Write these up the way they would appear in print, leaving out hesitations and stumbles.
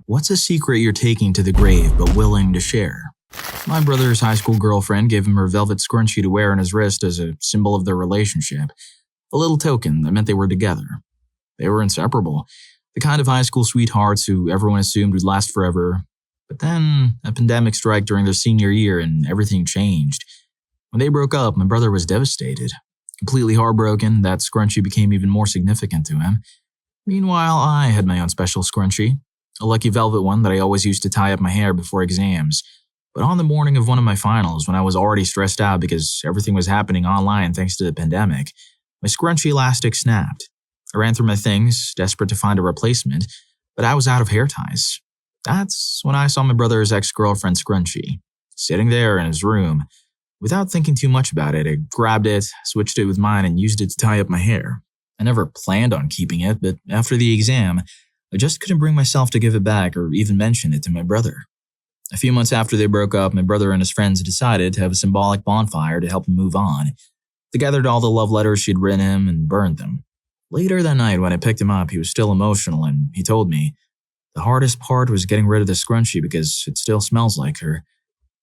What's a secret you're taking to the grave but willing to share? My brother's high school girlfriend gave him her velvet scrunchie to wear on his wrist as a symbol of their relationship, a little token that meant they were together. They were inseparable, the kind of high school sweethearts who everyone assumed would last forever. But then a pandemic struck during their senior year and everything changed. When they broke up, my brother was devastated. Completely heartbroken, that scrunchie became even more significant to him. Meanwhile, I had my own special scrunchie, a lucky velvet one that I always used to tie up my hair before exams. But on the morning of one of my finals, when I was already stressed out because everything was happening online thanks to the pandemic, my scrunchie elastic snapped. I ran through my things, desperate to find a replacement, but I was out of hair ties. That's when I saw my brother's ex-girlfriend's scrunchie, sitting there in his room. Without thinking too much about it, I grabbed it, switched it with mine, and used it to tie up my hair. I never planned on keeping it, but after the exam, I just couldn't bring myself to give it back or even mention it to my brother. A few months after they broke up, my brother and his friends decided to have a symbolic bonfire to help him move on. They gathered all the love letters she'd written him and burned them. Later that night, when I picked him up, he was still emotional, and he told me, "The hardest part was getting rid of the scrunchie because it still smells like her."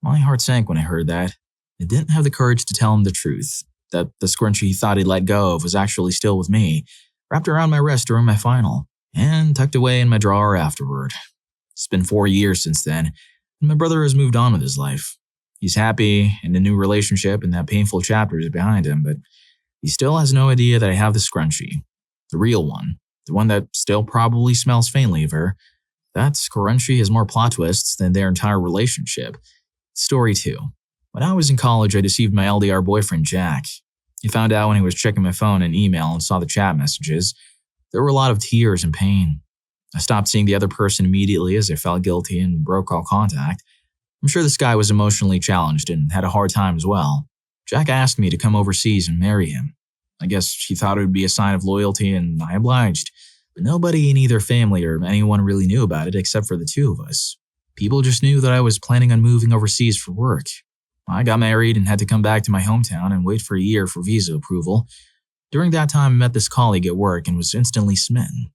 My heart sank when I heard that. I didn't have the courage to tell him the truth, that the scrunchie he thought he'd let go of was actually still with me, wrapped around my wrist during my final, and tucked away in my drawer afterward. It's been 4 years since then, and my brother has moved on with his life. He's happy in a new relationship and that painful chapter is behind him, but he still has no idea that I have the scrunchie. The real one. The one that still probably smells faintly of her. That scrunchie has more plot twists than their entire relationship. Story 2. When I was in college, I deceived my LDR boyfriend, Jack. He found out when he was checking my phone and email and saw the chat messages. There were a lot of tears and pain. I stopped seeing the other person immediately as I felt guilty and broke all contact. I'm sure this guy was emotionally challenged and had a hard time as well. Jack asked me to come overseas and marry him. I guess he thought it would be a sign of loyalty, and I obliged. But nobody in either family or anyone really knew about it except for the two of us. People just knew that I was planning on moving overseas for work. I got married and had to come back to my hometown and wait for a year for visa approval. During that time, I met this colleague at work and was instantly smitten.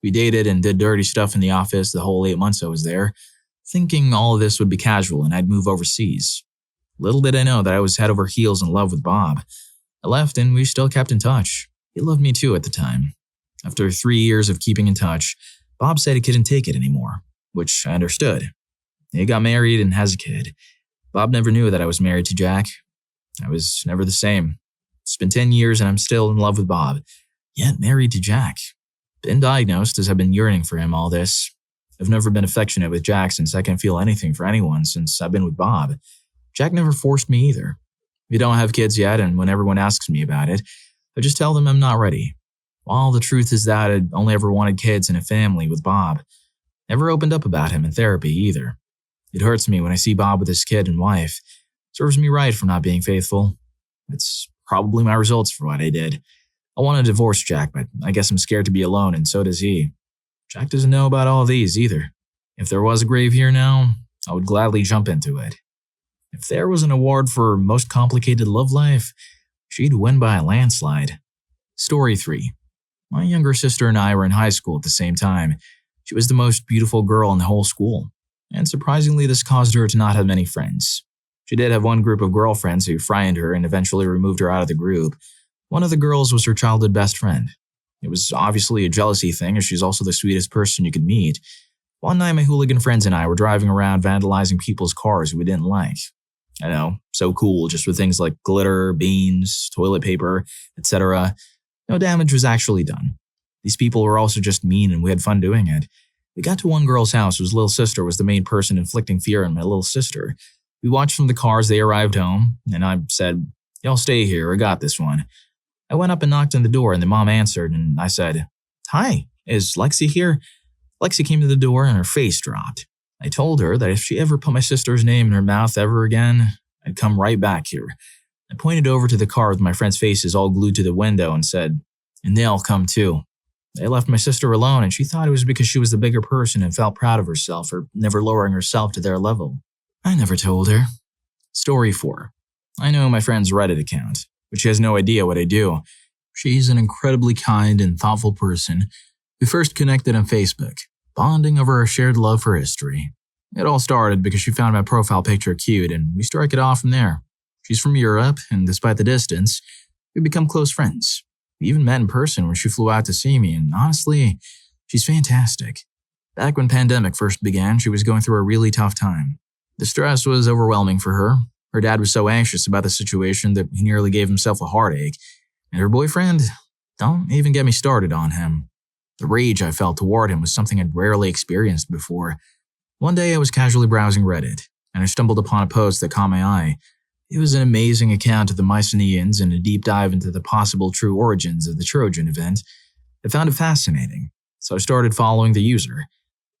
We dated and did dirty stuff in the office the whole 8 months I was there, thinking all of this would be casual and I'd move overseas. Little did I know that I was head over heels in love with Bob. I left and we still kept in touch. He loved me too at the time. After 3 years of keeping in touch, Bob said he couldn't take it anymore, which I understood. He got married and has a kid. Bob never knew that I was married to Jack. I was never the same. It's been 10 years and I'm still in love with Bob, yet married to Jack. Been diagnosed as I've been yearning for him all this. I've never been affectionate with Jack since I can't feel anything for anyone since I've been with Bob. Jack never forced me either. We don't have kids yet, and when everyone asks me about it, I just tell them I'm not ready. While the truth is that I'd only ever wanted kids and a family with Bob. Never opened up about him in therapy either. It hurts me when I see Bob with his kid and wife. Serves me right for not being faithful. It's probably my results for what I did. I want to divorce Jack, but I guess I'm scared to be alone, and so does he. Jack doesn't know about all these either. If there was a grave here now, I would gladly jump into it. If there was an award for most complicated love life, she'd win by a landslide. Story 3. My younger sister and I were in high school at the same time. She was the most beautiful girl in the whole school, and surprisingly this caused her to not have many friends. She did have one group of girlfriends who frightened her and eventually removed her out of the group. One of the girls was her childhood best friend. It was obviously a jealousy thing, as she's also the sweetest person you could meet. One night my hooligan friends and I were driving around vandalizing people's cars we didn't like. I know, so cool, just with things like glitter, beans, toilet paper, etc. No damage was actually done. These people were also just mean and we had fun doing it. We got to one girl's house whose little sister was the main person inflicting fear on my little sister. We watched from the car as they arrived home, and I said, "Y'all stay here, I got this one." I went up and knocked on the door and the mom answered and I said, "Hi, is Lexi here?" Lexi came to the door and her face dropped. I told her that if she ever put my sister's name in her mouth ever again, I'd come right back here. I pointed over to the car with my friends' faces all glued to the window and said, "And they'll come too." They left my sister alone and she thought it was because she was the bigger person and felt proud of herself for never lowering herself to their level. I never told her. Story 4. I know my friend's Reddit account, but she has no idea what I do. She's an incredibly kind and thoughtful person. We first connected on Facebook. bonding over our shared love for history. It all started because she found my profile picture cute, and we struck it off from there. She's from Europe, and despite the distance, we've become close friends. We even met in person when she flew out to see me, and honestly, she's fantastic. Back when pandemic first began, she was going through a really tough time. The stress was overwhelming for her. Her dad was so anxious about the situation that he nearly gave himself a heartache. And her boyfriend, don't even get me started on him. The rage I felt toward him was something I'd rarely experienced before. One day I was casually browsing Reddit, and I stumbled upon a post that caught my eye. It was an amazing account of the Mycenaeans and a deep dive into the possible true origins of the Trojan event. I found it fascinating, so I started following the user.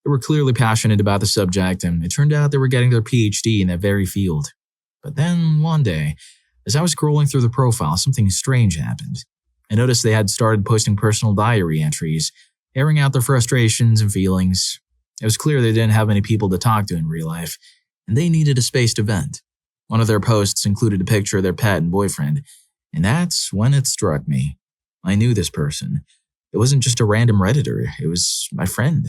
They were clearly passionate about the subject, and it turned out they were getting their PhD in that very field. But then, one day, as I was scrolling through the profile, something strange happened. I noticed they had started posting personal diary entries, airing out their frustrations and feelings. It was clear they didn't have many people to talk to in real life, and they needed a space to vent. One of their posts included a picture of their pet and boyfriend, and that's when it struck me. I knew this person. It wasn't just a random Redditor, it was my friend.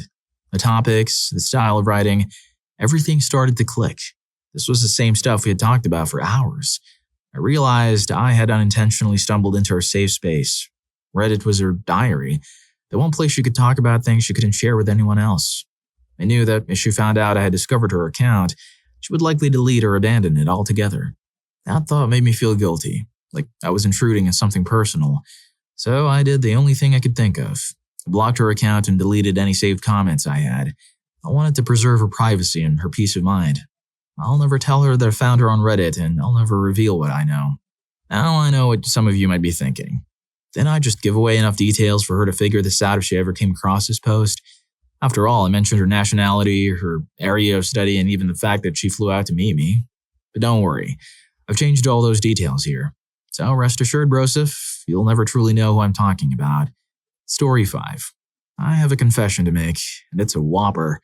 The topics, the style of writing, everything started to click. This was the same stuff we had talked about for hours. I realized I had unintentionally stumbled into her safe space. Reddit was her diary, the one place she could talk about things she couldn't share with anyone else. I knew that if she found out I had discovered her account, she would likely delete or abandon it altogether. That thought made me feel guilty, like I was intruding in something personal. So I did the only thing I could think of. I blocked her account and deleted any saved comments I had. I wanted to preserve her privacy and her peace of mind. I'll never tell her that I found her on Reddit, and I'll never reveal what I know. Now I know what some of you might be thinking. Didn't I just give away enough details for her to figure this out if she ever came across this post? After all, I mentioned her nationality, her area of study, and even the fact that she flew out to meet me. But don't worry, I've changed all those details here. So rest assured, Broseph, you'll never truly know who I'm talking about. Story 5. I have a confession to make, and it's a whopper.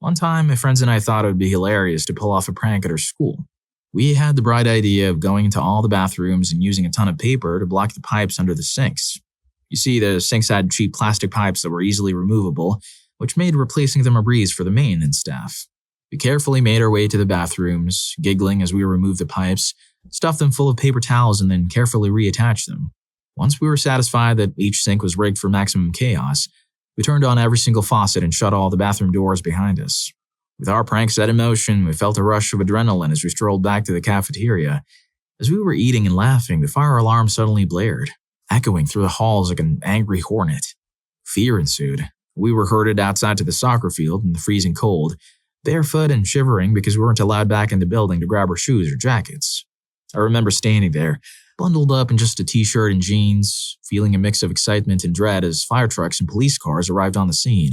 One time, my friends and I thought it would be hilarious to pull off a prank at our school. We had the bright idea of going into all the bathrooms and using a ton of paper to block the pipes under the sinks. You see, the sinks had cheap plastic pipes that were easily removable, which made replacing them a breeze for the maintenance staff. We carefully made our way to the bathrooms, giggling as we removed the pipes, stuffed them full of paper towels, and then carefully reattached them. Once we were satisfied that each sink was rigged for maximum chaos, we turned on every single faucet and shut all the bathroom doors behind us. With our prank set in motion, we felt a rush of adrenaline as we strolled back to the cafeteria. As we were eating and laughing, the fire alarm suddenly blared, echoing through the halls like an angry hornet. Fear ensued. We were herded outside to the soccer field in the freezing cold, barefoot and shivering because we weren't allowed back in the building to grab our shoes or jackets. I remember standing there, bundled up in just a t-shirt and jeans, feeling a mix of excitement and dread as fire trucks and police cars arrived on the scene.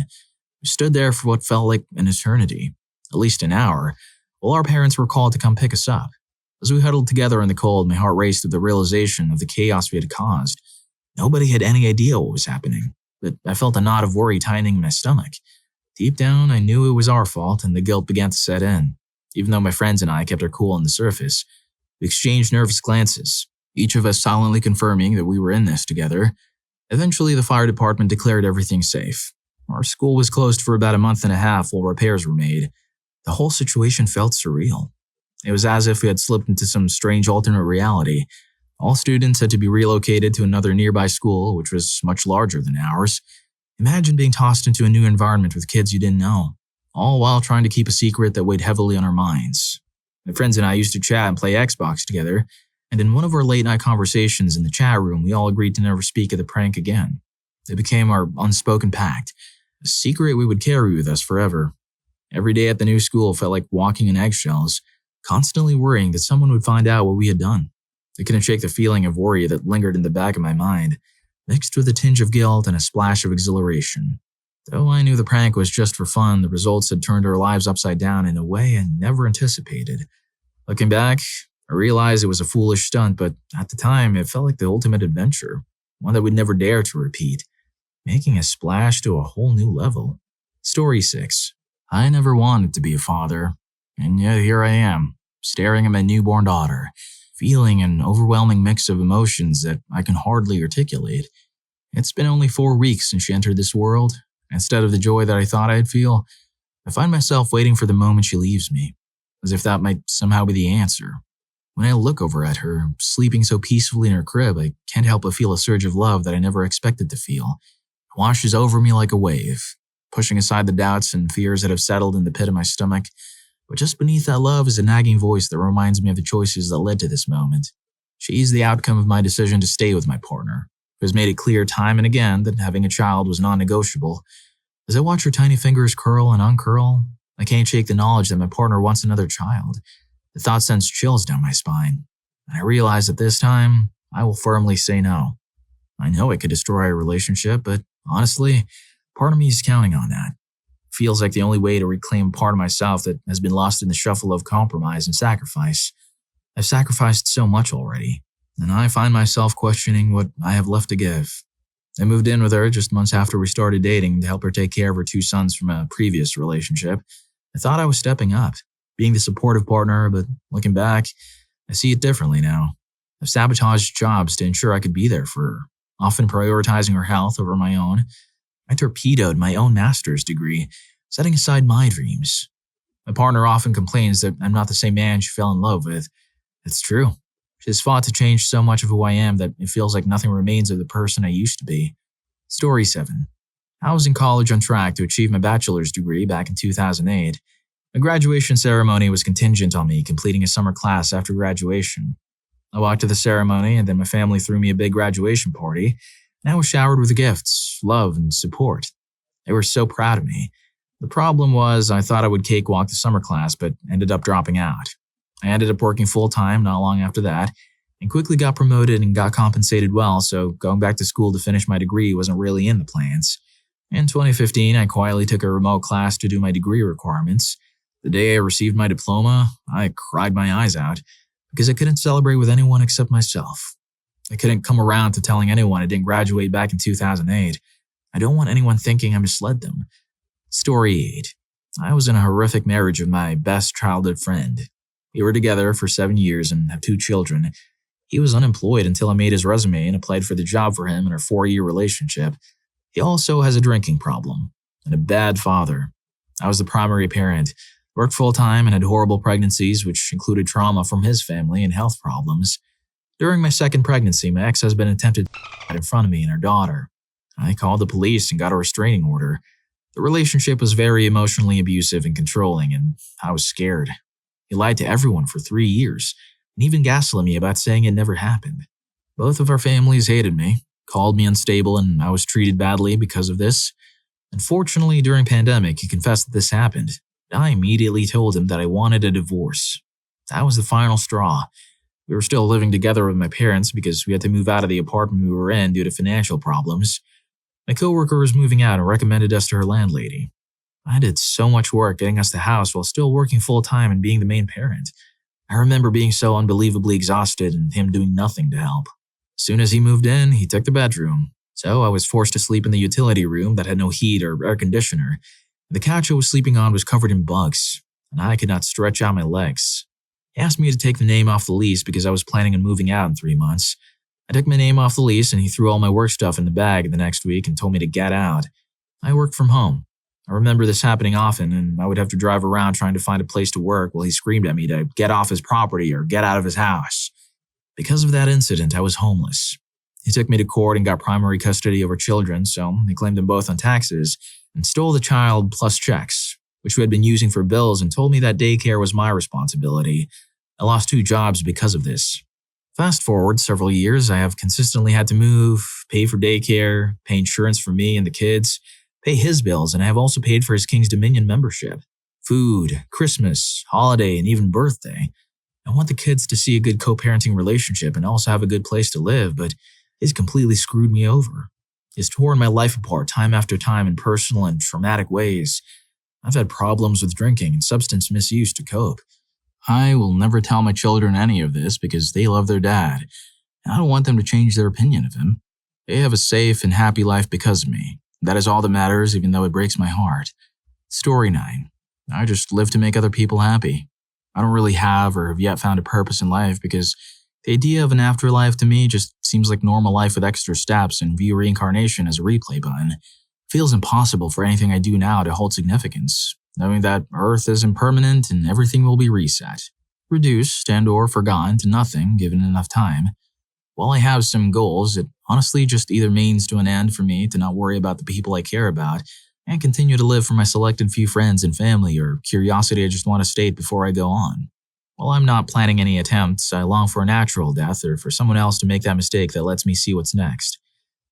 We stood there for what felt like an eternity, at least an hour, while our parents were called to come pick us up. As we huddled together in the cold, my heart raced with the realization of the chaos we had caused. Nobody had any idea what was happening, but I felt a knot of worry tightening in my stomach. Deep down, I knew it was our fault, and the guilt began to set in. Even though my friends and I kept our cool on the surface, we exchanged nervous glances, each of us silently confirming that we were in this together. Eventually, the fire department declared everything safe. Our school was closed for about a month and a half while repairs were made. The whole situation felt surreal. It was as if we had slipped into some strange alternate reality. All students had to be relocated to another nearby school, which was much larger than ours. Imagine being tossed into a new environment with kids you didn't know, all while trying to keep a secret that weighed heavily on our minds. My friends and I used to chat and play Xbox together, and in one of our late-night conversations in the chat room, we all agreed to never speak of the prank again. It became our unspoken pact, a secret we would carry with us forever. Every day at the new school felt like walking in eggshells, constantly worrying that someone would find out what we had done. I couldn't shake the feeling of worry that lingered in the back of my mind, mixed with a tinge of guilt and a splash of exhilaration. Though I knew the prank was just for fun, the results had turned our lives upside down in a way I never anticipated. Looking back, I realized it was a foolish stunt, but at the time, it felt like the ultimate adventure, one that we'd never dare to repeat, making a splash to a whole new level. Story 6. I never wanted to be a father, and yet here I am, staring at my newborn daughter, feeling an overwhelming mix of emotions that I can hardly articulate. It's been only 4 weeks since she entered this world, Instead of the joy that I thought I'd feel, I find myself waiting for the moment she leaves me, as if that might somehow be the answer. When I look over at her, sleeping so peacefully in her crib, I can't help but feel a surge of love that I never expected to feel. It washes over me like a wave, pushing aside the doubts and fears that have settled in the pit of my stomach. But just beneath that love is a nagging voice that reminds me of the choices that led to this moment. She's the outcome of my decision to stay with my partner, who has made it clear time and again that having a child was non-negotiable. As I watch her tiny fingers curl and uncurl, I can't shake the knowledge that my partner wants another child. The thought sends chills down my spine, and I realize that this time, I will firmly say no. I know it could destroy a relationship, but honestly, part of me is counting on that. It feels like the only way to reclaim part of myself that has been lost in the shuffle of compromise and sacrifice. I've sacrificed so much already, and I find myself questioning what I have left to give. I moved in with her just months after we started dating to help her take care of her 2 sons from a previous relationship. I thought I was stepping up, being the supportive partner, but looking back, I see it differently now. I've sabotaged jobs to ensure I could be there for her, often prioritizing her health over my own. I torpedoed my own master's degree, setting aside my dreams. My partner often complains that I'm not the same man she fell in love with. It's true. She has fought to change so much of who I am that it feels like nothing remains of the person I used to be. Story 7. I was in college on track to achieve my bachelor's degree back in 2008. My graduation ceremony was contingent on me completing a summer class after graduation. I walked to the ceremony, and then my family threw me a big graduation party, and I was showered with gifts, love, and support. They were so proud of me. The problem was I thought I would cakewalk the summer class, but ended up dropping out. I ended up working full-time not long after that, and quickly got promoted and got compensated well, so going back to school to finish my degree wasn't really in the plans. In 2015, I quietly took a remote class to do my degree requirements. The day I received my diploma, I cried my eyes out because I couldn't celebrate with anyone except myself. I couldn't come around to telling anyone I didn't graduate back in 2008. I don't want anyone thinking I misled them. Story 8. I was in a horrific marriage with my best childhood friend. We were together for 7 years and have 2 children. He was unemployed until I made his resume and applied for the job for him in our 4-year relationship. He also has a drinking problem and a bad father. I was the primary parent, worked full-time and had horrible pregnancies, which included trauma from his family and health problems. During my second pregnancy, my ex-husband attempted in front of me and our daughter. I called the police and got a restraining order. The relationship was very emotionally abusive and controlling, and I was scared. He lied to everyone for 3 years, and even gaslit me about saying it never happened. Both of our families hated me, called me unstable, and I was treated badly because of this. Unfortunately, during pandemic, he confessed that this happened. I immediately told him that I wanted a divorce. That was the final straw. We were still living together with my parents because we had to move out of the apartment we were in due to financial problems. My coworker was moving out and recommended us to her landlady. I did so much work getting us the house while still working full-time and being the main parent. I remember being so unbelievably exhausted and him doing nothing to help. As soon as he moved in, he took the bedroom. So I was forced to sleep in the utility room that had no heat or air conditioner. The couch I was sleeping on was covered in bugs, and I could not stretch out my legs. He asked me to take the name off the lease because I was planning on moving out in 3 months. I took my name off the lease and he threw all my work stuff in the bag the next week and told me to get out. I worked from home. I remember this happening often, and I would have to drive around trying to find a place to work while he screamed at me to get off his property or get out of his house. Because of that incident, I was homeless. He took me to court and got primary custody over children, so he claimed them both on taxes and stole the child plus checks, which we had been using for bills, and told me that daycare was my responsibility. I lost 2 jobs because of this. Fast forward several years, I have consistently had to move, pay for daycare, pay insurance for me and the kids, pay his bills, and I have also paid for his King's Dominion membership, food, Christmas, holiday, and even birthday. I want the kids to see a good co-parenting relationship and also have a good place to live, but he's completely screwed me over. He's torn my life apart time after time in personal and traumatic ways. I've had problems with drinking and substance misuse to cope. I will never tell my children any of this because they love their dad, and I don't want them to change their opinion of him. They have a safe and happy life because of me. That is all that matters, even though it breaks my heart. Story 9. I just live to make other people happy. I don't really have or have yet found a purpose in life because the idea of an afterlife to me just seems like normal life with extra steps and view reincarnation as a replay button. feels impossible for anything I do now to hold significance, knowing that Earth is impermanent and everything will be reset, reduced and or forgotten to nothing given enough time. While I have some goals, it honestly just either means to an end for me to not worry about the people I care about and continue to live for my selected few friends and family, or curiosity I just want to state before I go on. While I'm not planning any attempts, I long for a natural death or for someone else to make that mistake that lets me see what's next.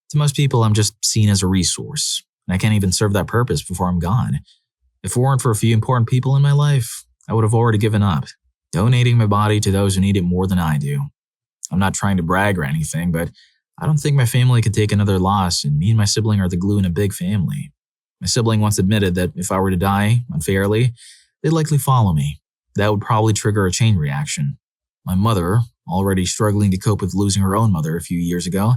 To most people, I'm just seen as a resource, and I can't even serve that purpose before I'm gone. If it weren't for a few important people in my life, I would have already given up, donating my body to those who need it more than I do. I'm not trying to brag or anything, but I don't think my family could take another loss, and me and my sibling are the glue in a big family. My sibling once admitted that if I were to die unfairly, they'd likely follow me. That would probably trigger a chain reaction. My mother, already struggling to cope with losing her own mother a few years ago,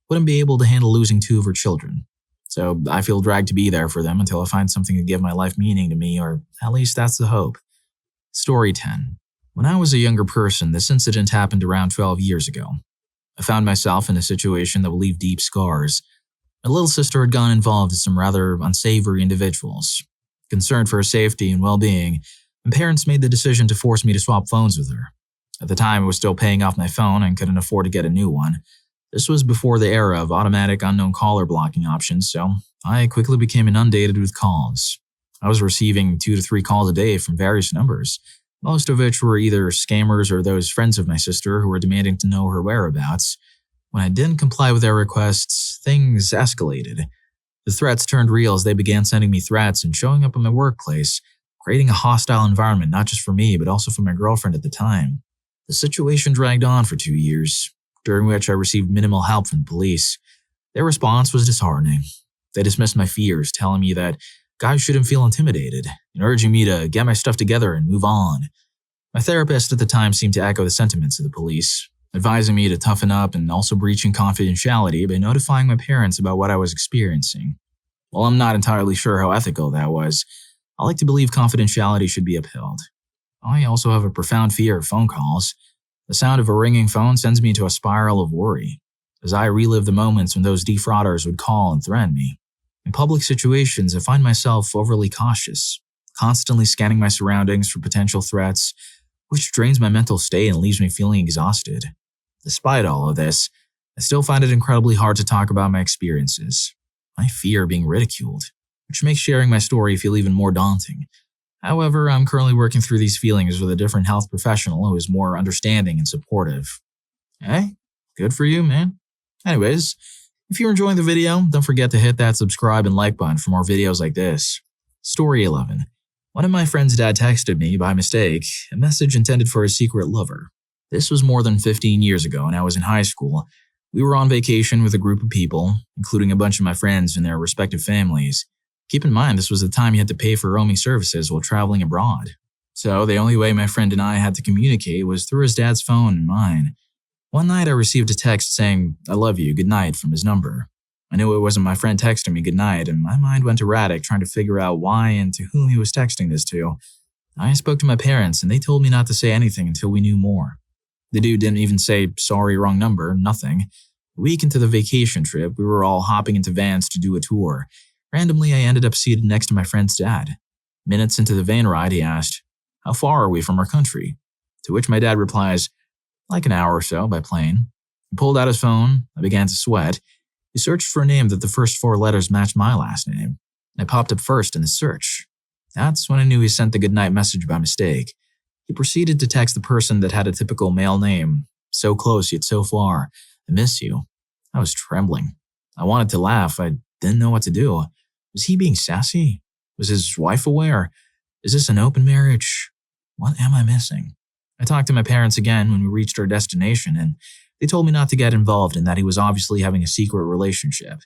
wouldn't be able to handle losing two of her children. So I feel dragged to be there for them until I find something to give my life meaning to me, or at least that's the hope. Story 10. When I was a younger person, this incident happened around 12 years ago. I found myself in a situation that will leave deep scars. My little sister had gotten involved with some rather unsavory individuals. Concerned for her safety and well-being, my parents made the decision to force me to swap phones with her. At the time, I was still paying off my phone and couldn't afford to get a new one. This was before the era of automatic unknown caller blocking options, so I quickly became inundated with calls. I was receiving 2 to 3 calls a day from various numbers, most of which were either scammers or those friends of my sister who were demanding to know her whereabouts. When I didn't comply with their requests, things escalated. The threats turned real as they began sending me threats and showing up in my workplace, creating a hostile environment not just for me but also for my girlfriend at the time. The situation dragged on for 2 years, during which I received minimal help from the police. Their response was disheartening. They dismissed my fears, telling me that guys shouldn't feel intimidated, and urging me to get my stuff together and move on. My therapist at the time seemed to echo the sentiments of the police, advising me to toughen up and also breaching confidentiality by notifying my parents about what I was experiencing. While I'm not entirely sure how ethical that was, I like to believe confidentiality should be upheld. I also have a profound fear of phone calls. The sound of a ringing phone sends me into a spiral of worry, as I relive the moments when those defrauders would call and threaten me. In public situations, I find myself overly cautious, constantly scanning my surroundings for potential threats, which drains my mental state and leaves me feeling exhausted. Despite all of this, I still find it incredibly hard to talk about my experiences. I fear being ridiculed, which makes sharing my story feel even more daunting. However, I'm currently working through these feelings with a different health professional who is more understanding and supportive. Hey, good for you, man. Anyways, if you're enjoying the video, don't forget to hit that subscribe and like button for more videos like this. Story 11. One of my friend's dad texted me, by mistake, a message intended for his secret lover. This was more than 15 years ago, and I was in high school. We were on vacation with a group of people, including a bunch of my friends and their respective families. Keep in mind, this was the time you had to pay for roaming services while traveling abroad. So the only way my friend and I had to communicate was through his dad's phone and mine. One night I received a text saying, "I love you, good night," from his number. I knew it wasn't my friend texting me good night, and my mind went erratic trying to figure out why and to whom he was texting this to. I spoke to my parents, and they told me not to say anything until we knew more. The dude didn't even say, "Sorry, wrong number," nothing. A week into the vacation trip, we were all hopping into vans to do a tour. Randomly, I ended up seated next to my friend's dad. Minutes into the van ride, he asked, "How far are we from our country?" To which my dad replies, "Like an hour or so by plane." He pulled out his phone. I began to sweat. He searched for a name that the first 4 letters matched my last name. I popped up first in the search. That's when I knew he sent the goodnight message by mistake. He proceeded to text the person that had a typical male name. "So close yet so far. I miss you." I was trembling. I wanted to laugh. I didn't know what to do. Was he being sassy? Was his wife aware? Is this an open marriage? What am I missing? I talked to my parents again when we reached our destination, and they told me not to get involved and that he was obviously having a secret relationship.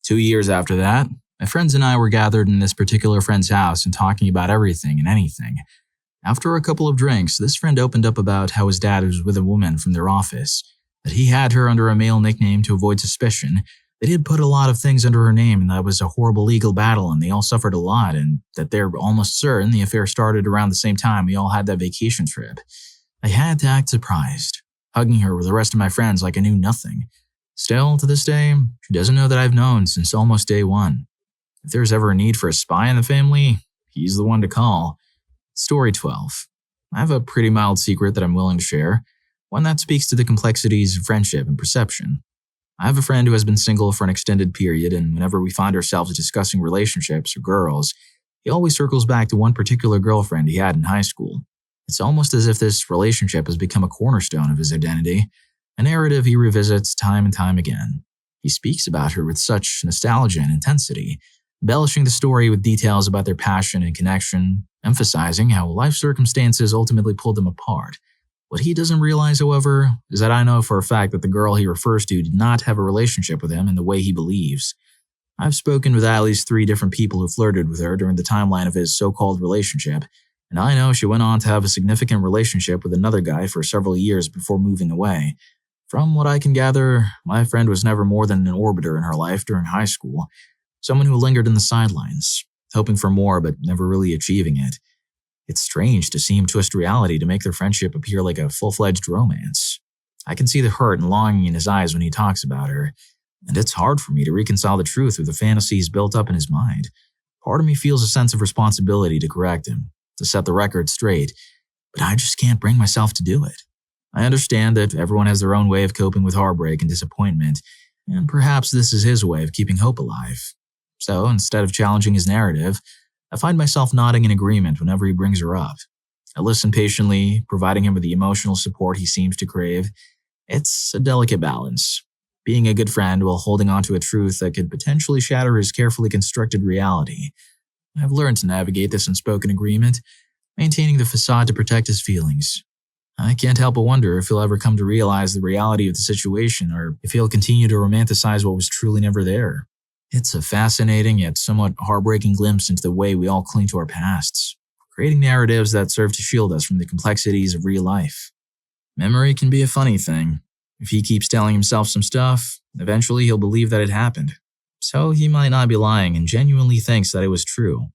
2 years after that, my friends and I were gathered in this particular friend's house and talking about everything and anything. After a couple of drinks, this friend opened up about how his dad was with a woman from their office, that he had her under a male nickname to avoid suspicion, that he had put a lot of things under her name and that it was a horrible legal battle and they all suffered a lot, and that they're almost certain the affair started around the same time we all had that vacation trip. I had to act surprised, hugging her with the rest of my friends like I knew nothing. Still, to this day, she doesn't know that I've known since almost day one. If there's ever a need for a spy in the family, he's the one to call. Story 12. I have a pretty mild secret that I'm willing to share, one that speaks to the complexities of friendship and perception. I have a friend who has been single for an extended period, and whenever we find ourselves discussing relationships or girls, he always circles back to one particular girlfriend he had in high school. It's almost as if this relationship has become a cornerstone of his identity, a narrative he revisits time and time again. He speaks about her with such nostalgia and intensity, embellishing the story with details about their passion and connection, emphasizing how life circumstances ultimately pulled them apart. What he doesn't realize, however, is that I know for a fact that the girl he refers to did not have a relationship with him in the way he believes. I've spoken with at least 3 different people who flirted with her during the timeline of his so-called relationship, and I know she went on to have a significant relationship with another guy for several years before moving away. From what I can gather, my friend was never more than an orbiter in her life during high school, someone who lingered in the sidelines, hoping for more but never really achieving it. It's strange to see him twist reality to make their friendship appear like a full-fledged romance. I can see the hurt and longing in his eyes when he talks about her, and it's hard for me to reconcile the truth with the fantasies built up in his mind. Part of me feels a sense of responsibility to correct him, to set the record straight, but I just can't bring myself to do it. I understand that everyone has their own way of coping with heartbreak and disappointment, and perhaps this is his way of keeping hope alive. So, instead of challenging his narrative, I find myself nodding in agreement whenever he brings her up. I listen patiently, providing him with the emotional support he seems to crave. It's a delicate balance, being a good friend while holding on to a truth that could potentially shatter his carefully constructed reality. I've learned to navigate this unspoken agreement, maintaining the facade to protect his feelings. I can't help but wonder if he'll ever come to realize the reality of the situation, or if he'll continue to romanticize what was truly never there. It's a fascinating yet somewhat heartbreaking glimpse into the way we all cling to our pasts, creating narratives that serve to shield us from the complexities of real life. Memory can be a funny thing. If he keeps telling himself some stuff, eventually he'll believe that it happened. So he might not be lying and genuinely thinks that it was true.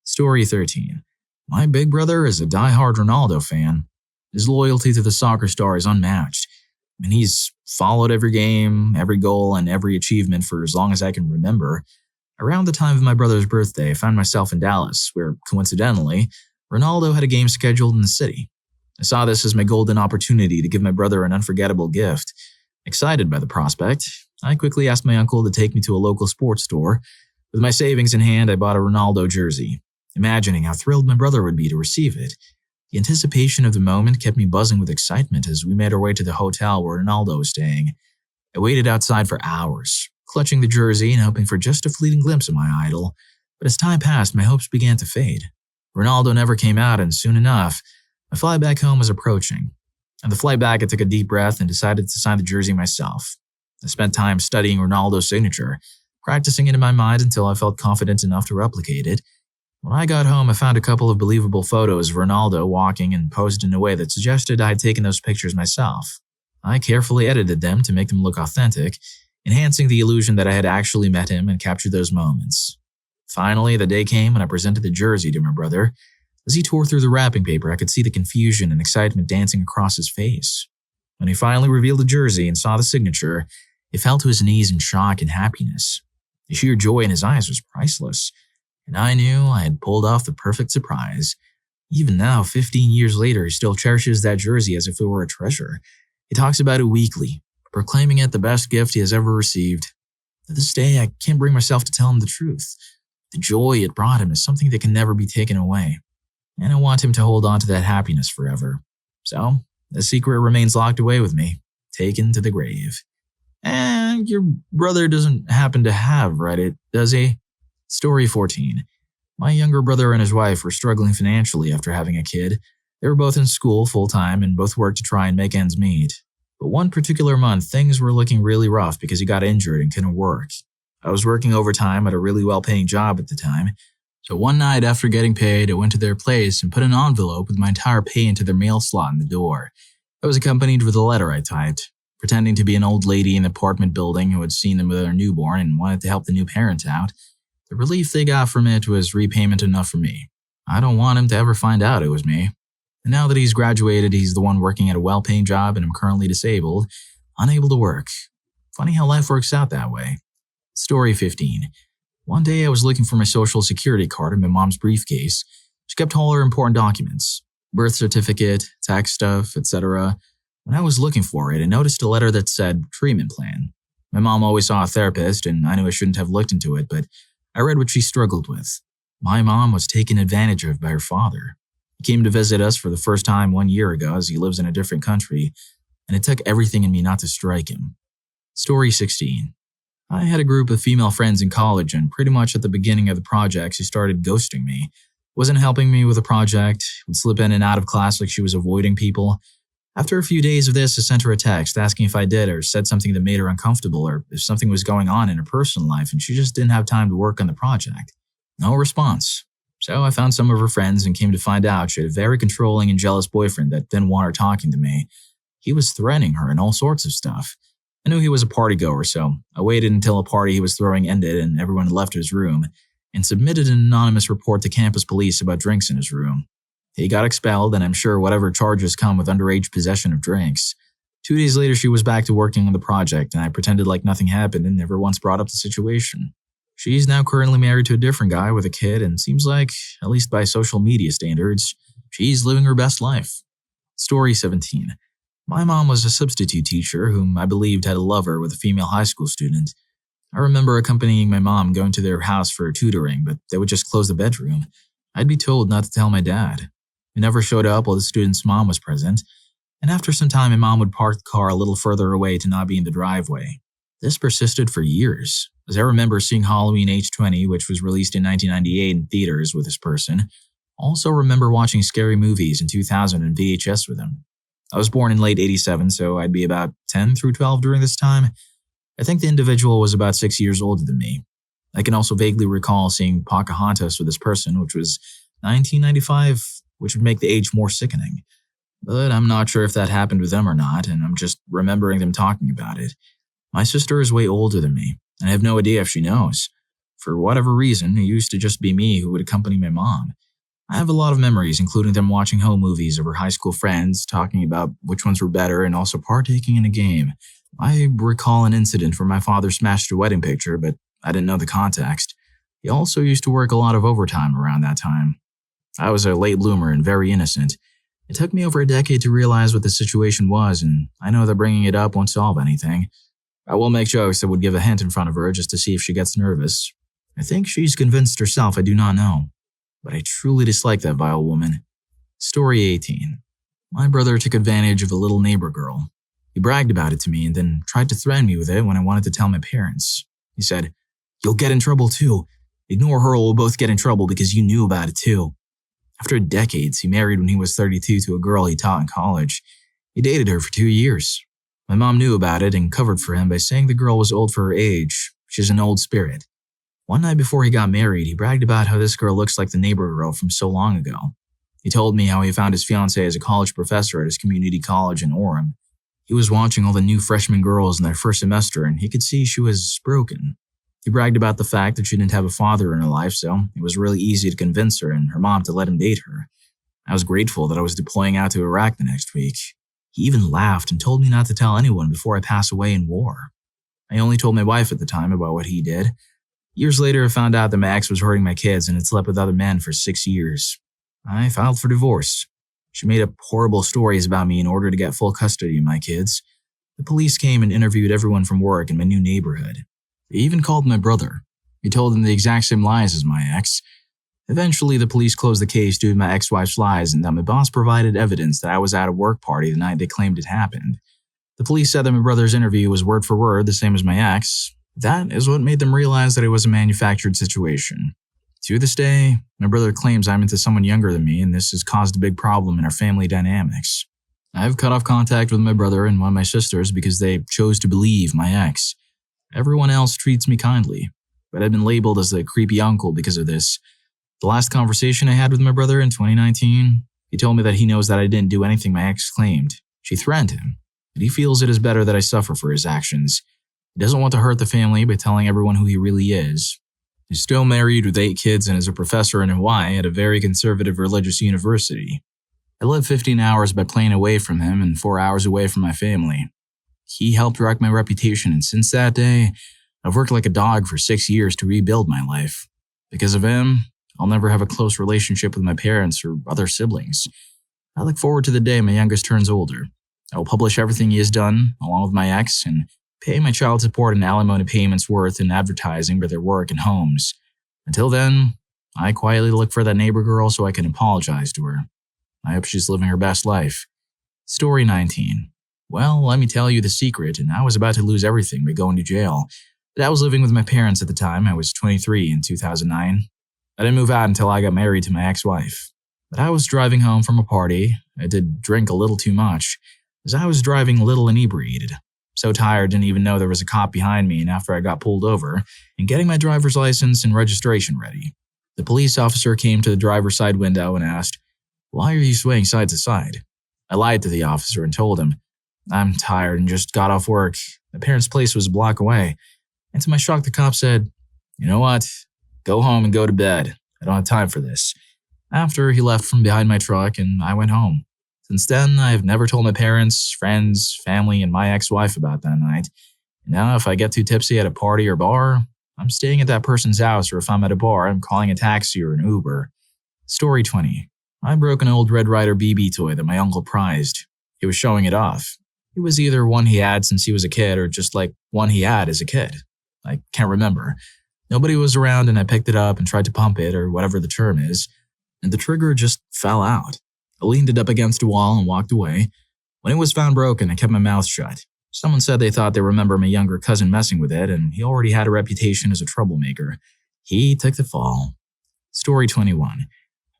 Story 13. My big brother is a die-hard Ronaldo fan. His loyalty to the soccer star is unmatched, and he's followed every game, every goal, and every achievement for as long as I can remember. Around the time of my brother's birthday, I found myself in Dallas, where, coincidentally, Ronaldo had a game scheduled in the city. I saw this as my golden opportunity to give my brother an unforgettable gift. Excited by the prospect, I quickly asked my uncle to take me to a local sports store. With my savings in hand, I bought a Ronaldo jersey, imagining how thrilled my brother would be to receive it. The anticipation of the moment kept me buzzing with excitement as we made our way to the hotel where Ronaldo was staying. I waited outside for hours, clutching the jersey and hoping for just a fleeting glimpse of my idol. But as time passed, my hopes began to fade. Ronaldo never came out, and soon enough, my flight back home was approaching. On the flight back, I took a deep breath and decided to sign the jersey myself. I spent time studying Ronaldo's signature, practicing it in my mind until I felt confident enough to replicate it. When I got home, I found a couple of believable photos of Ronaldo walking and posed in a way that suggested I had taken those pictures myself. I carefully edited them to make them look authentic, enhancing the illusion that I had actually met him and captured those moments. Finally, the day came when I presented the jersey to my brother. As he tore through the wrapping paper, I could see the confusion and excitement dancing across his face. When he finally revealed the jersey and saw the signature, he fell to his knees in shock and happiness. The sheer joy in his eyes was priceless, and I knew I had pulled off the perfect surprise. Even now, 15 years later, he still cherishes that jersey as if it were a treasure. He talks about it weekly, proclaiming it the best gift he has ever received. To this day, I can't bring myself to tell him the truth. The joy it brought him is something that can never be taken away, and I want him to hold on to that happiness forever. So, the secret remains locked away with me, taken to the grave. And your brother doesn't happen to have Reddit, does he? Story 14. My younger brother and his wife were struggling financially after having a kid. They were both in school full-time and both worked to try and make ends meet. But one particular month, things were looking really rough because he got injured and couldn't work. I was working overtime at a really well-paying job at the time. So one night after getting paid, I went to their place and put an envelope with my entire pay into their mail slot in the door. I was accompanied with a letter I typed, pretending to be an old lady in the apartment building who had seen them with their newborn and wanted to help the new parent out. The relief they got from it was repayment enough for me. I don't want him to ever find out it was me. And now that he's graduated, he's the one working at a well-paying job and I'm currently disabled, unable to work. Funny how life works out that way. Story 15. One day I was looking for my social security card in my mom's briefcase. She kept all her important documents, birth certificate, tax stuff, etc. When I was looking for it, I noticed a letter that said treatment plan. My mom always saw a therapist, and I knew I shouldn't have looked into it, but I read what she struggled with. My mom was taken advantage of by her father. He came to visit us for the first time 1 year ago as he lives in a different country, and it took everything in me not to strike him. Story 16. I had a group of female friends in college, and pretty much at the beginning of the project, she started ghosting me. Wasn't helping me with a project, would slip in and out of class like she was avoiding people. After a few days of this, I sent her a text asking if I did or said something that made her uncomfortable or if something was going on in her personal life and she just didn't have time to work on the project. No response. So I found some of her friends and came to find out she had a very controlling and jealous boyfriend that didn't want her talking to me. He was threatening her and all sorts of stuff. I knew he was a party goer, so I waited until a party he was throwing ended and everyone had left his room and submitted an anonymous report to campus police about drinks in his room. He got expelled, and I'm sure whatever charges come with underage possession of drinks. 2 days later, she was back to working on the project, and I pretended like nothing happened and never once brought up the situation. She's now currently married to a different guy with a kid, and seems like, at least by social media standards, she's living her best life. Story 17. My mom was a substitute teacher whom I believed had a lover with a female high school student. I remember accompanying my mom going to their house for tutoring, but they would just close the bedroom. I'd be told not to tell my dad. He never showed up while the student's mom was present, and after some time my mom would park the car a little further away to not be in the driveway. This persisted for years, as I remember seeing Halloween H20, which was released in 1998 in theaters with this person. Also remember watching scary movies in 2000 on VHS with him. I was born in late 87, so I'd be about 10 through 12 during this time. I think the individual was about 6 years older than me. I can also vaguely recall seeing Pocahontas with this person, which was 1995, which would make the age more sickening. But I'm not sure if that happened with them or not, and I'm just remembering them talking about it. My sister is way older than me, and I have no idea if she knows. For whatever reason, it used to just be me who would accompany my mom. I have a lot of memories, including them watching home movies of her high school friends, talking about which ones were better, and also partaking in a game. I recall an incident where my father smashed a wedding picture, but I didn't know the context. He also used to work a lot of overtime around that time. I was a late bloomer and very innocent. It took me over a decade to realize what the situation was, and I know that bringing it up won't solve anything. I will make jokes that would give a hint in front of her just to see if she gets nervous. I think she's convinced herself, I do not know. But I truly dislike that vile woman. Story 18. My brother took advantage of a little neighbor girl. He bragged about it to me and then tried to threaten me with it when I wanted to tell my parents. He said, "You'll get in trouble too. Ignore her or we'll both get in trouble because you knew about it too." After decades, he married when he was 32 to a girl he taught in college. He dated her for 2 years. My mom knew about it and covered for him by saying the girl was old for her age. She's an old spirit. One night before he got married, he bragged about how this girl looks like the neighbor girl from so long ago. He told me how he found his fiancée as a college professor at his community college in Orem. He was watching all the new freshman girls in their first semester and he could see she was broken. He bragged about the fact that she didn't have a father in her life, so it was really easy to convince her and her mom to let him date her. I was grateful that I was deploying out to Iraq the next week. He even laughed and told me not to tell anyone before I pass away in war. I only told my wife at the time about what he did. Years later, I found out that my ex was hurting my kids and had slept with other men for 6 years. I filed for divorce. She made up horrible stories about me in order to get full custody of my kids. The police came and interviewed everyone from work in my new neighborhood. They even called my brother. He told them the exact same lies as my ex. Eventually, the police closed the case due to my ex-wife's lies and that my boss provided evidence that I was at a work party the night they claimed it happened. The police said that my brother's interview was word for word the same as my ex. That is what made them realize that it was a manufactured situation. To this day, my brother claims I'm into someone younger than me and this has caused a big problem in our family dynamics. I've cut off contact with my brother and one of my sisters because they chose to believe my ex. Everyone else treats me kindly, but I've been labeled as the creepy uncle because of this. The last conversation I had with my brother in 2019, he told me that he knows that I didn't do anything my ex claimed. She threatened him, but he feels it is better that I suffer for his actions. He doesn't want to hurt the family by telling everyone who he really is. He's still married with 8 kids and is a professor in Hawaii at a very conservative religious university. I live 15 hours by plane away from him and 4 hours away from my family. He helped wreck my reputation, and since that day, I've worked like a dog for 6 years to rebuild my life. Because of him, I'll never have a close relationship with my parents or other siblings. I look forward to the day my youngest turns older. I will publish everything he has done, along with my ex, and pay my child support and alimony payments worth in advertising for their work and homes. Until then, I quietly look for that neighbor girl so I can apologize to her. I hope she's living her best life. Story 19. Well, let me tell you the secret, and I was about to lose everything by going to jail. But I was living with my parents at the time. I was 23 in 2009. I didn't move out until I got married to my ex-wife. But I was driving home from a party. I did drink a little too much, as I was driving a little inebriated. So tired, didn't even know there was a cop behind me, and after I got pulled over, and getting my driver's license and registration ready, the police officer came to the driver's side window and asked, "Why are you swaying side to side?" I lied to the officer and told him, "I'm tired and just got off work. My parents' place was a block away." And to my shock, the cop said, "You know what? Go home and go to bed. I don't have time for this." After, he left from behind my truck and I went home. Since then, I've never told my parents, friends, family, and my ex-wife about that night. Now, if I get too tipsy at a party or bar, I'm staying at that person's house, or if I'm at a bar, I'm calling a taxi or an Uber. Story 20. I broke an old Red Ryder BB toy that my uncle prized. He was showing it off. It was either one he had since he was a kid or just like one he had as a kid. I can't remember. Nobody was around and I picked it up and tried to pump it, or whatever the term is, and the trigger just fell out. I leaned it up against a wall and walked away. When it was found broken, I kept my mouth shut. Someone said they thought they remember my younger cousin messing with it, and he already had a reputation as a troublemaker. He took the fall. Story 21.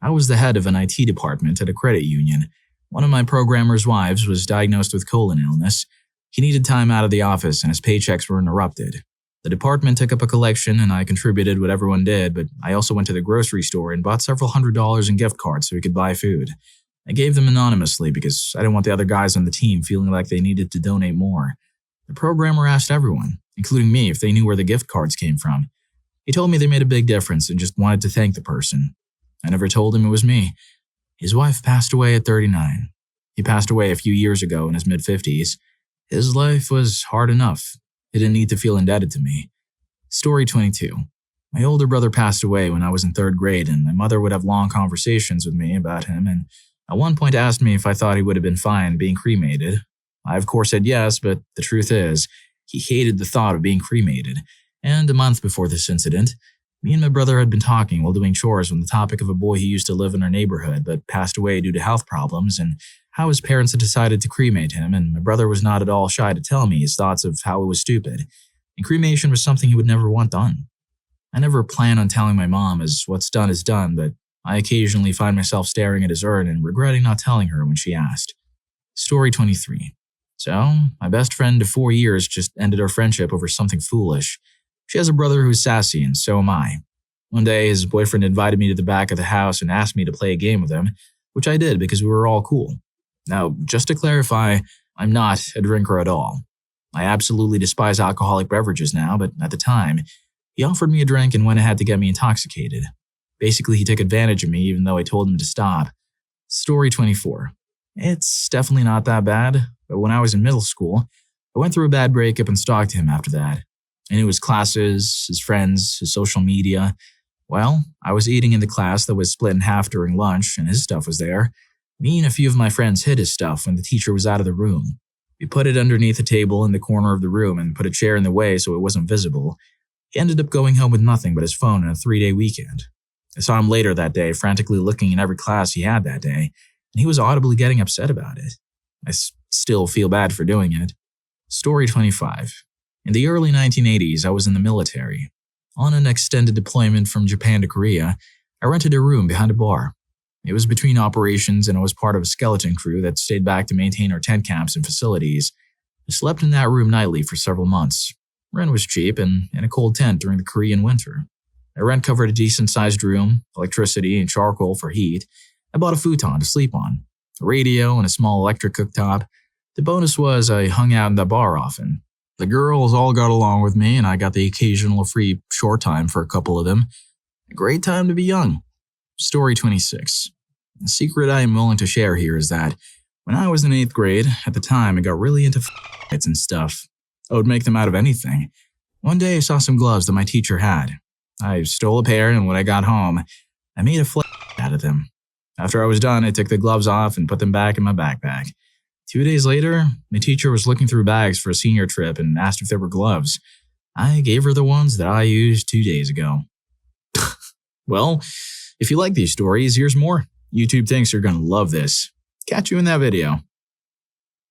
I was the head of an IT department at a credit union. One of my programmer's wives was diagnosed with colon illness. He needed time out of the office and his paychecks were interrupted. The department took up a collection and I contributed what everyone did, but I also went to the grocery store and bought several $100s in gift cards so we could buy food. I gave them anonymously because I didn't want the other guys on the team feeling like they needed to donate more. The programmer asked everyone, including me, if they knew where the gift cards came from. He told me they made a big difference and just wanted to thank the person. I never told him it was me. His wife passed away at 39. He passed away a few years ago in his mid-50s. His life was hard enough. He didn't need to feel indebted to me. Story 22. My older brother passed away when I was in 3rd grade, and my mother would have long conversations with me about him, and at one point asked me if I thought he would have been fine being cremated. I of course said yes, but the truth is, he hated the thought of being cremated. And a month before this incident, me and my brother had been talking while doing chores on the topic of a boy who used to live in our neighborhood but passed away due to health problems, and how his parents had decided to cremate him, and my brother was not at all shy to tell me his thoughts of how it was stupid, and cremation was something he would never want done. I never plan on telling my mom, as what's done is done, but I occasionally find myself staring at his urn and regretting not telling her when she asked. Story 23. So, my best friend of 4 years just ended our friendship over something foolish. She has a brother who's sassy, and so am I. One day, his boyfriend invited me to the back of the house and asked me to play a game with him, which I did because we were all cool. Now, just to clarify, I'm not a drinker at all. I absolutely despise alcoholic beverages now, but at the time, he offered me a drink and went ahead to get me intoxicated. Basically, he took advantage of me even though I told him to stop. Story 24. It's definitely not that bad, but when I was in middle school, I went through a bad breakup and stalked him after that. I knew his classes, his friends, his social media. Well, I was eating in the class that was split in half during lunch, and his stuff was there. Me and a few of my friends hid his stuff when the teacher was out of the room. We put it underneath a table in the corner of the room and put a chair in the way so it wasn't visible. He ended up going home with nothing but his phone and a 3-day weekend. I saw him later that day, frantically looking in every class he had that day, and he was audibly getting upset about it. I still feel bad for doing it. Story 25. In the early 1980s, I was in the military. On an extended deployment from Japan to Korea, I rented a room behind a bar. It was between operations and I was part of a skeleton crew that stayed back to maintain our tent camps and facilities. I slept in that room nightly for several months. Rent was cheap and in a cold tent during the Korean winter. My rent covered a decent-sized room, electricity, and charcoal for heat. I bought a futon to sleep on, a radio, and a small electric cooktop. The bonus was I hung out in the bar often. The girls all got along with me and I got the occasional free short time for a couple of them. A great time to be young. Story 26. The secret I am willing to share here is that when I was in 8th grade, at the time I got really into fights and stuff. I would make them out of anything. One day I saw some gloves that my teacher had. I stole a pair, and when I got home, I made a flip out of them. After I was done, I took the gloves off and put them back in my backpack. 2 days later, my teacher was looking through bags for a senior trip and asked if there were gloves. I gave her the ones that I used 2 days ago. Well, if you like these stories, here's more. YouTube thinks you're going to love this. Catch you in that video.